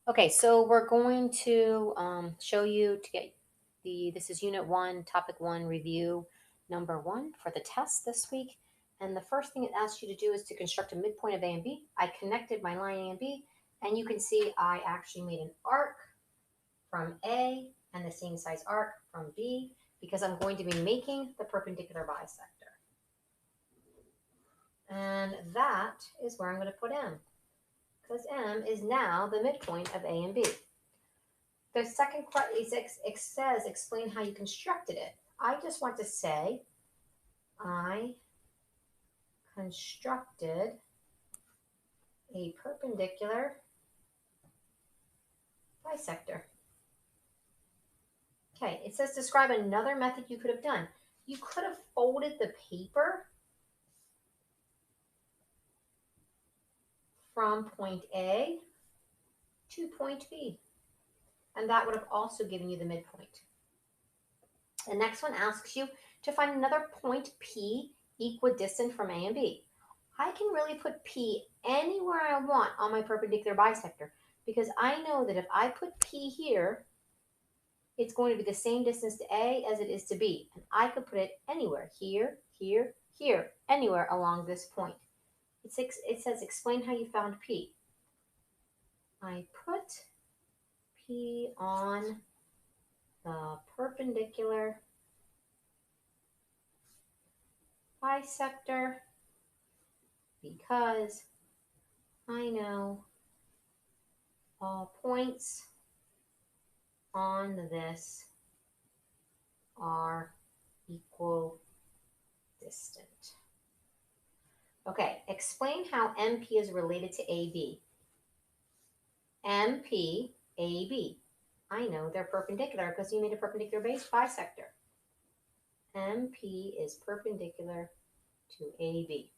Okay, so we're going to show you to get this is Unit 1, Topic 1 review number 1 for the test this week. And the first thing it asks you to do is to construct a midpoint of A and B. I connected my line A and B, and you can see I actually made an arc from A and the same size arc from B because I'm going to be making the perpendicular bisector. And that is where I'm going to put M, because M is now the midpoint of A and B. The second question is it says explain how you constructed it. I just want to say I constructed a perpendicular bisector. Okay, it says describe another method you could have done. You could have folded the paper from point A to point B, and that would have also given you the midpoint. The next one asks you to find another point P equidistant from A and B. I can really put P anywhere I want on my perpendicular bisector because I know that if I put P here, it's going to be the same distance to A as it is to B. And I could put it anywhere, here, here, here, anywhere along this point. It says explain how you found P. I put P on the perpendicular bisector because I know all points on this are equal distant. Okay, explain how MP is related to AB. MP, AB. I know they're perpendicular because you made a perpendicular base bisector. MP is perpendicular to AB.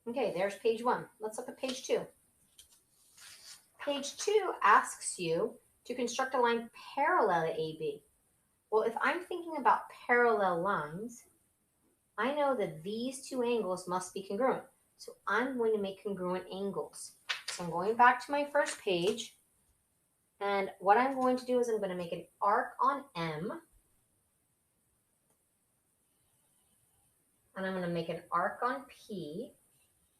Okay, there's page 1. Let's look at page 2. Page 2 asks you to construct a line parallel to AB. Well, if I'm thinking about parallel lines, I know that these two angles must be congruent. So I'm going to make congruent angles. So I'm going back to my first page. And what I'm going to do is I'm going to make an arc on M. And I'm going to make an arc on P.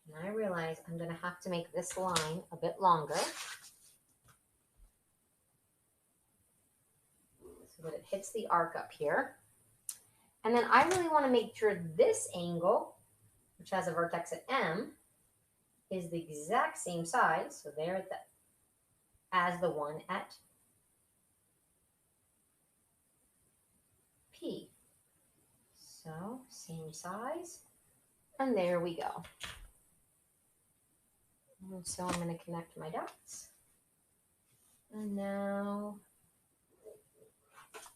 And I realize I'm going to have to make this line a bit longer so that it hits the arc up here. And then I really want to make sure this angle, which has a vertex at M, is the exact same size, so there as the one at P. So same size, and there we go. And so I'm going to connect my dots. And now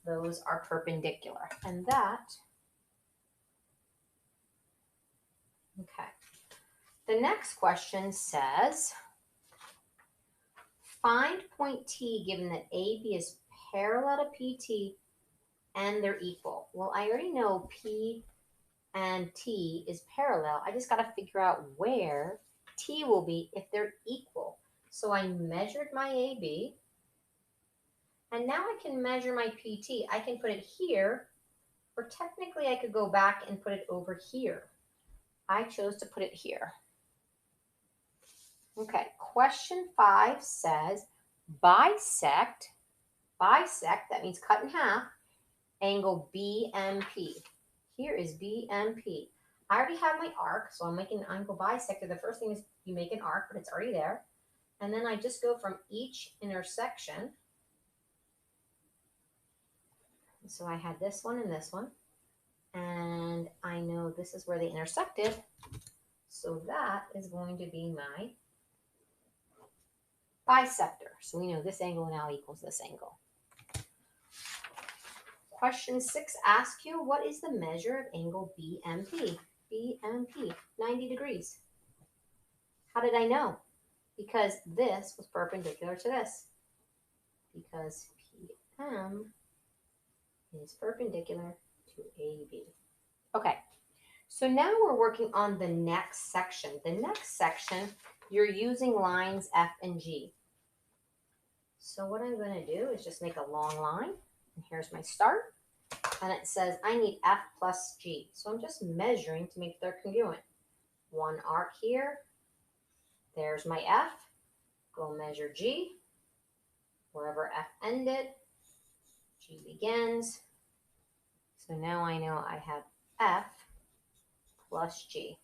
those are perpendicular. And that, okay. The next question says, find point T given that AB is parallel to PT and they're equal. Well, I already know P and T is parallel. I just got to figure out where T will be if they're equal. So I measured my AB, and now I can measure my PT. I can put it here, or technically I could go back and put it over here. I chose to put it here. Okay, question 5 says bisect, that means cut in half, angle BMP. Here is BMP. I already have my arc, so I'm making an angle bisector. The first thing is you make an arc, but it's already there. And then I just go from each intersection. So I had this one and this one. And I know this is where they intersected. So that is going to be my bisector. So we know this angle now equals this angle. Question 6 asks you, what is the measure of angle BMP? BMP, 90 degrees. How did I know? Because this was perpendicular to this. Because PM is perpendicular to AB. Okay, so now we're working on the next section. The next section, you're using lines F and G. So what I'm going to do is just make a long line. And here's my start. And it says I need F plus G. So I'm just measuring to make they're congruent. One arc here. There's my F. Go measure G. Wherever F ended, G begins. So now I know I have F plus G.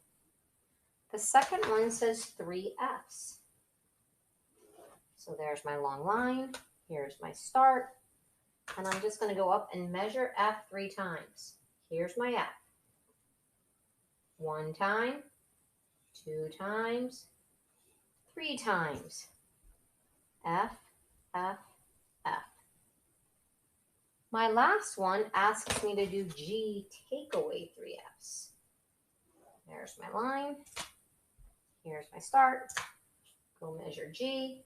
The second one says 3 Fs. So there's my long line. Here's my start. And I'm just going to go up and measure F 3 times. Here's my F. 1 time, 2 times, 3 times. F, F, F. My last one asks me to do G, take away 3 Fs. There's my line. Here's my start. Go measure G.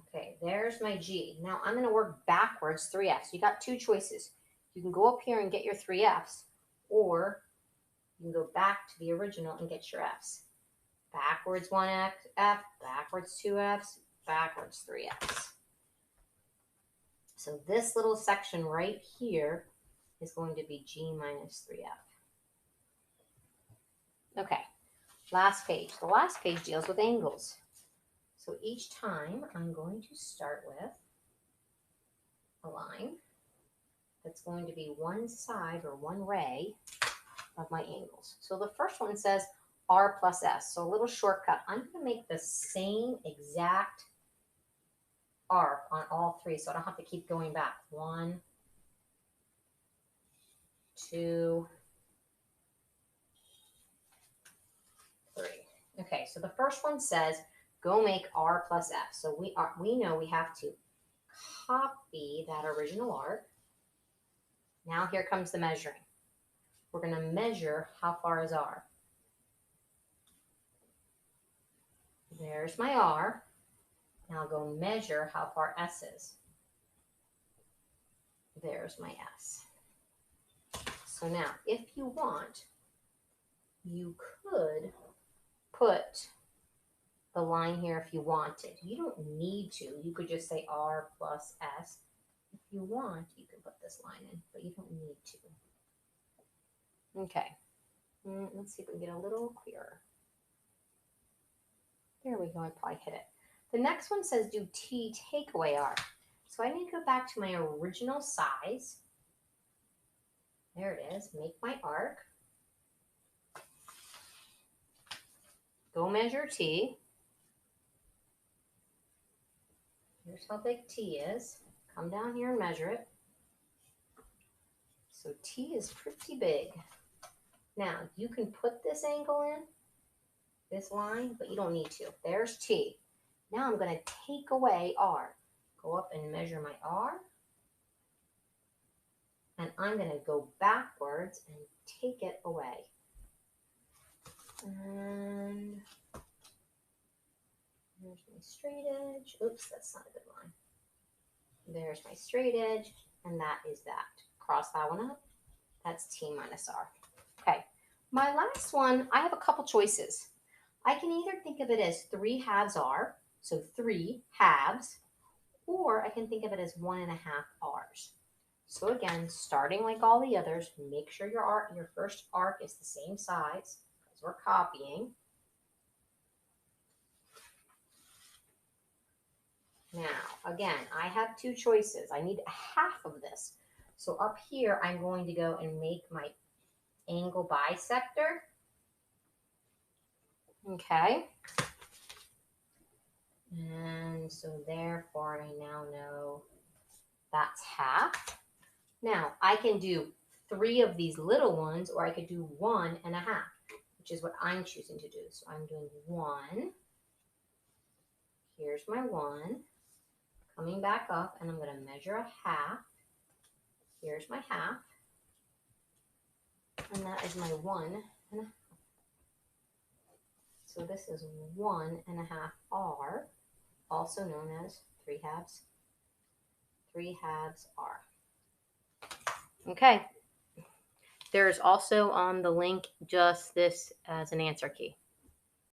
Okay, there's my G. Now I'm going to work backwards 3 Fs. You got 2 choices. You can go up here and get your 3 Fs, or you can go back to the original and get your Fs. Backwards 1 F, backwards 2 Fs, backwards 3 Fs. So this little section right here is going to be G minus 3F. Okay, last page. The last page deals with angles. So each time I'm going to start with a line that's going to be one side or one ray of my angles. So the first one says R plus S. So a little shortcut. I'm going to make the same exact arc on all 3 so I don't have to keep going back. 1, 2, 3. Okay, so the first one says go make R plus F. So we know we have to copy that original arc. Now here comes the measuring. We're going to measure how far is R. There's my R. Now go measure how far S is. There's my S. So now, if you want, you could put the line here if you wanted. You don't need to. You could just say R plus S. If you want, you can put this line in, but you don't need to. Okay. Let's see if we can get a little clearer. There we go. I probably hit it. The next one says do T take away R. So I need to go back to my original size. There it is. Make my arc. Go measure T. Here's how big T is. Come down here and measure it. So T is pretty big. Now, you can put this angle in, this line, but you don't need to. There's T. Now I'm going to take away R. Go up and measure my R. And I'm going to go backwards and take it away. And there's my straight edge. Oops, that's not a good line. There's my straight edge, and that is that. Cross that one up. That's T minus R. Okay, my last one, I have a couple choices. I can either think of it as 3 halves R, so 3 halves, or I can think of it as 1.5 R's. So again, starting like all the others, make sure your first arc is the same size, because we're copying. Now, again, I have 2 choices. I need half of this. So up here, I'm going to go and make my angle bisector. Okay. And so therefore, I now know that's half. Now, I can do 3 of these little ones, or I could do 1.5, which is what I'm choosing to do. So I'm doing 1. Here's my 1. Coming back up, and I'm going to measure a half. Here's my half. And that is my 1.5. So this is 1.5 R, also known as 3 halves. 3 halves R. Okay. There's also on the link just this as an answer key.